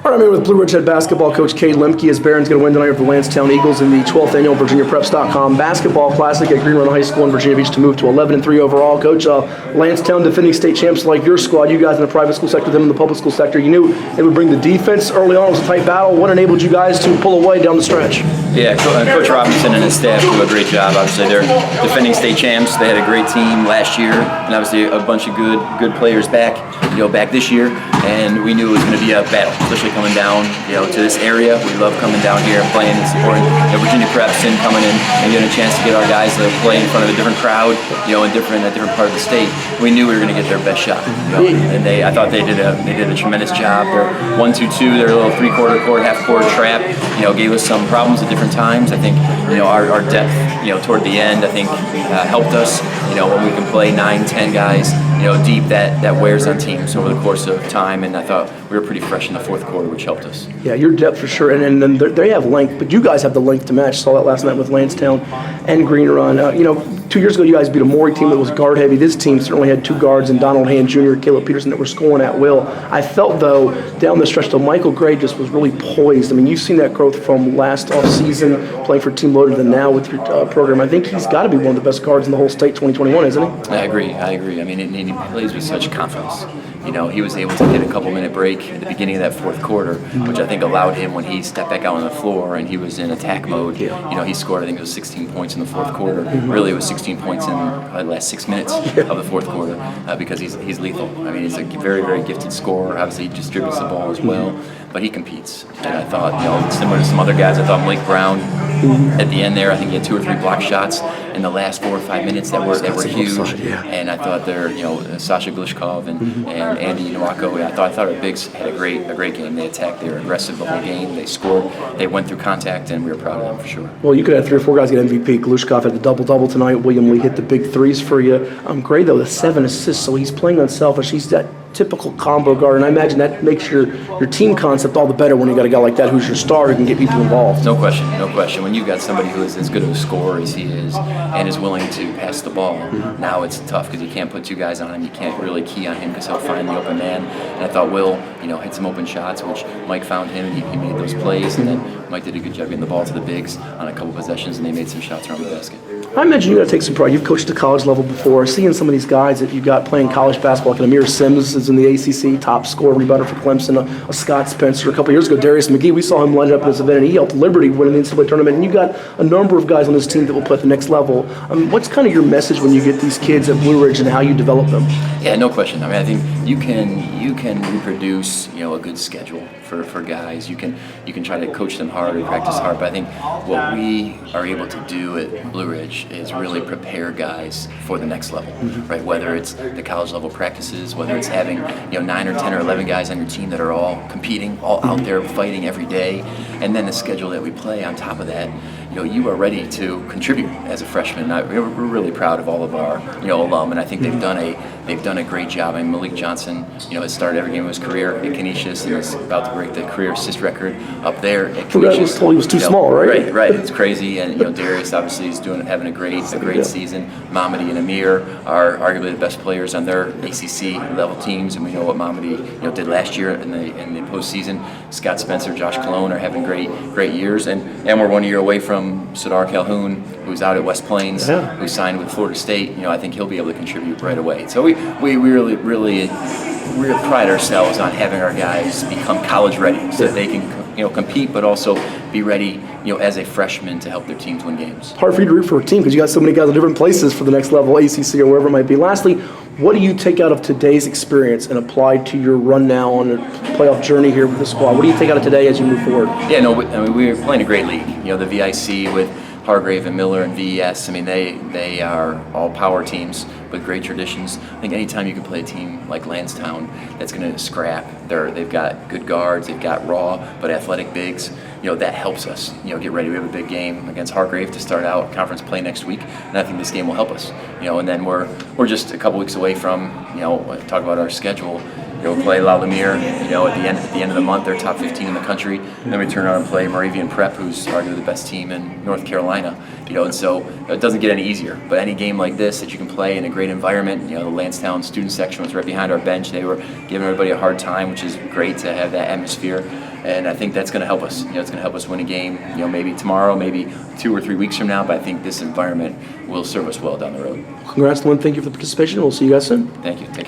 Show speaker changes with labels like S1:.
S1: All right, I'm here with Blue Ridge head basketball coach Cade Lemcke as Barron's going to win tonight with the Landstown Eagles in the 12th annual VirginiaPreps.com Basketball Classic at Green Run High School in Virginia Beach to move to 11-3 overall. Coach, Landstown defending state champs like your squad, you guys in the private school sector, them in the public school sector. You knew it would bring the defense early on. It was a tight battle. What enabled you guys to pull away down the stretch?
S2: Yeah, Coach Robinson and his staff do a great job. Obviously, they're defending state champs. They had a great team last year, and obviously a bunch of good players back this year. And we knew it was going to be a battle, especially coming down, to this area. We love coming down here and playing and supporting Virginia Preps and coming in and getting a chance to get our guys to play in front of a different crowd, in a different part of the state. We knew we were going to get their best shot, and I thought they did a tremendous job. Their 1-2-2, their little three-quarter court, half-court trap, gave us some problems at different times. I think our depth, toward the end, I think helped us. When we can play 9-10 guys, deep, that wears on teams over the course of time, and I thought we were pretty fresh in the fourth quarter, which helped us.
S1: Yeah, your depth for sure, and then they have length, but you guys have the length to match. Saw that last night with Landstown and Green Run. 2 years ago, you guys beat a Maury team that was guard heavy. This team certainly had two guards, and Donald Hand Jr., Caleb Peterson, that were scoring at will. I felt, though, down the stretch, though, Michael Gray just was really poised. I mean, you've seen that growth from last offseason, playing for Team Loaded, and now with your program. I think he's got to be one of the best guards in the whole state 2021, isn't he?
S2: I agree. I mean, and he plays with such confidence. He was able to get a couple-minute break at the beginning of that fourth quarter, which I think allowed him, when he stepped back out on the floor and he was in attack mode, he scored, I think it was 16 points in the fourth quarter. Really, it was 16 points in the last 6 minutes of the fourth quarter because he's lethal. I mean, he's a very, very gifted scorer. Obviously, he distributes the ball as well, but he competes. And I thought, similar to some other guys, I thought Blake Brown at the end there, I think he had 2 or 3 block shots in the last 4 or 5 minutes that were huge. And I thought Sasha Glishkov and Andy Nwako, I thought our bigs had a great game. They attacked, they were aggressive the whole game, they scored, they went through contact, and we were proud of them for sure.
S1: Well, you could have 3 or 4 guys get MVP. Glishkov had the double-double tonight. William Lee hit the big threes for you. Gray, though, the 7 assists, so he's playing unselfish. He's that typical combo guard, and I imagine that makes your team concept all the better when you got a guy like that who's your star who can get people involved.
S2: No question. When you've got somebody who is as good of a scorer as he is and is willing to pass the ball, now it's tough because you can't put 2 guys on him. You can't really key on him because he'll find the open man. And I thought Will, hit some open shots, which Mike found him, and he made those plays. And then Mike did a good job getting the ball to the bigs on a couple possessions, and they made some shots around the basket.
S1: I imagine you got to take some pride. You've coached at the college level before. Seeing some of these guys that you've got playing college basketball, like Amir Sims is in the ACC, top scorer, rebounder for Clemson, a Scott Spencer. A couple years ago, Darius McGee, we saw him line up in this event, and he helped Liberty win the NCAA tournament. And you got a number of guys on this team that will play at the next level. What's kind of your message when you get these kids at Blue Ridge and how you develop them?
S2: Yeah, no question. I mean, I think you can reproduce, a good schedule for guys. You can try to coach them hard or practice hard, but I think what we are able to do at Blue Ridge is really prepare guys for the next level, right? Whether it's the college level practices, whether it's having 9 or 10 or 11 guys on your team that are all competing, all out there fighting every day, and then the schedule that we play on top of that. You are ready to contribute as a freshman. We're really proud of all of our alum, and I think they've done a great job. I mean, Malik Johnson, has started every game of his career at Canisius and is about to break the career assist record up there at Canisius.
S1: Was told he was too small, right?
S2: Right. It's crazy, and Darius obviously is having a great season. Mamadi and Amir are arguably the best players on their ACC level teams, and we know what Mamadi did last year in the postseason. Scott Spencer, Josh Colon are having great years, and we're 1 year away from Sadar Calhoun, who's out at West Plains, who signed with Florida State. I think he'll be able to contribute right away. So we really pride ourselves on having our guys become college ready, so that they can compete, but also be ready as a freshman to help their teams win games.
S1: Hard for you to root for a team because you got so many guys in different places for the next level, ACC or wherever it might be. Lastly, what do you take out of today's experience and apply to your run now on a playoff journey here with the squad? What do you take out of today as you move forward?
S2: Yeah, no, I mean, we're playing a great league. The VIC with Hargrave and Miller and VES, I mean, they are all power teams with great traditions. I think anytime you can play a team like Landstown that's going to scrap, they've got good guards, they've got raw but athletic bigs, that helps us, get ready. We have a big game against Hargrave to start out conference play next week, and I think this game will help us, and then we're just a couple weeks away from, talk about our schedule. play La Lumiere, at the end of the month, they're top 15 in the country. And then we turn around and play Moravian Prep, who's arguably the best team in North Carolina. And so it doesn't get any easier. But any game like this that you can play in a great environment, the Landstown student section was right behind our bench. They were giving everybody a hard time, which is great to have that atmosphere. And I think that's going to help us. It's going to help us win a game, maybe tomorrow, maybe 2 or 3 weeks from now. But I think this environment will serve us well down the road.
S1: Congrats, Lynn. Thank you for the participation. We'll see you guys soon.
S2: Thank you. Take care.